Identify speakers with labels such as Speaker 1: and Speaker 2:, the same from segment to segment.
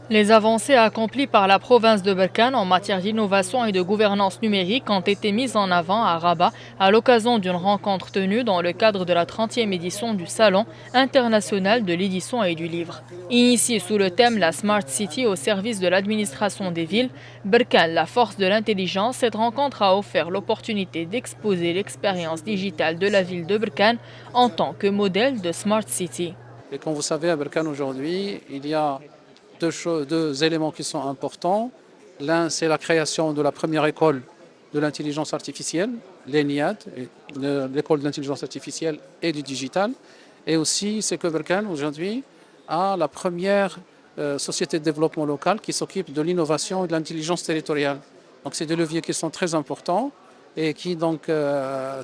Speaker 1: Les avancées accomplies par la province de Berkane en matière d'innovation et de gouvernance numérique ont été mises en avant à Rabat à l'occasion d'une rencontre tenue dans le cadre de la 30e édition du Salon international de l'édition et du livre. Initiée sous le thème La Smart City au service de l'administration des villes, Berkane, la force de l'intelligence, cette rencontre a offert l'opportunité d'exposer l'expérience digitale de la ville de Berkane en tant que modèle de Smart City.
Speaker 2: Et comme vous savez, à Berkane aujourd'hui, il y a deux éléments qui sont importants. L'un, c'est la création de la première école de l'intelligence artificielle, l'ENIAD, l'école de l'intelligence artificielle et du digital. Et aussi, c'est que Berkane aujourd'hui a la première société de développement local qui s'occupe de l'innovation et de l'intelligence territoriale. Donc, c'est des leviers qui sont très importants et qui donc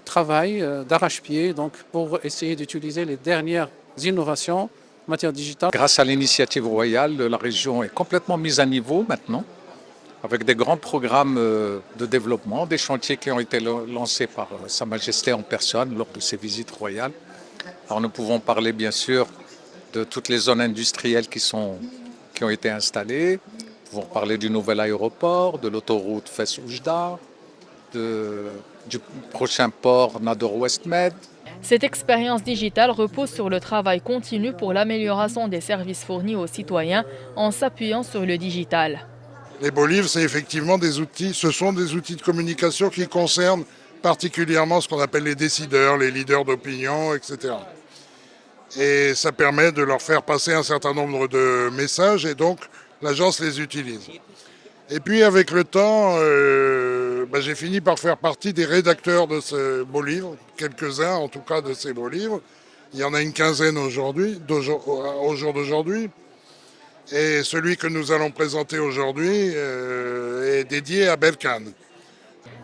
Speaker 2: travaillent d'arrache-pied donc, pour essayer d'utiliser les dernières innovations en matière digitale.
Speaker 3: Grâce à l'initiative royale, la région est complètement mise à niveau maintenant, avec des grands programmes de développement, des chantiers qui ont été lancés par Sa Majesté en personne lors de ses visites royales. Alors nous pouvons parler bien sûr de toutes les zones industrielles qui ont été installées. Nous pouvons parler du nouvel aéroport, de l'autoroute Fès-Oujda, du prochain port Nador-Ouest Med.
Speaker 1: Cette expérience digitale repose sur le travail continu pour l'amélioration des services fournis aux citoyens en s'appuyant sur le digital.
Speaker 4: Les beaux livres, c'est effectivement des outils, ce sont des outils de communication qui concernent particulièrement ce qu'on appelle les décideurs, les leaders d'opinion, etc. Et ça permet de leur faire passer un certain nombre de messages et donc l'agence les utilise. Et puis avec le temps, j'ai fini par faire partie des rédacteurs de ce beau livre, quelques-uns en tout cas de ces beaux livres. Il y en a une quinzaine aujourd'hui, au jour d'aujourd'hui. Et celui que nous allons présenter aujourd'hui est dédié à Berkane.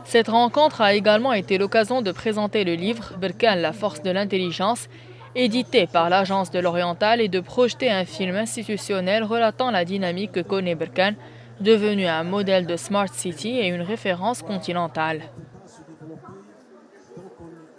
Speaker 1: Cette rencontre a également été l'occasion de présenter le livre Berkane, la force de l'intelligence, édité par l'Agence de l'Oriental, et de projeter un film institutionnel relatant la dynamique que connaît Berkane, devenu un modèle de Smart City et une référence continentale.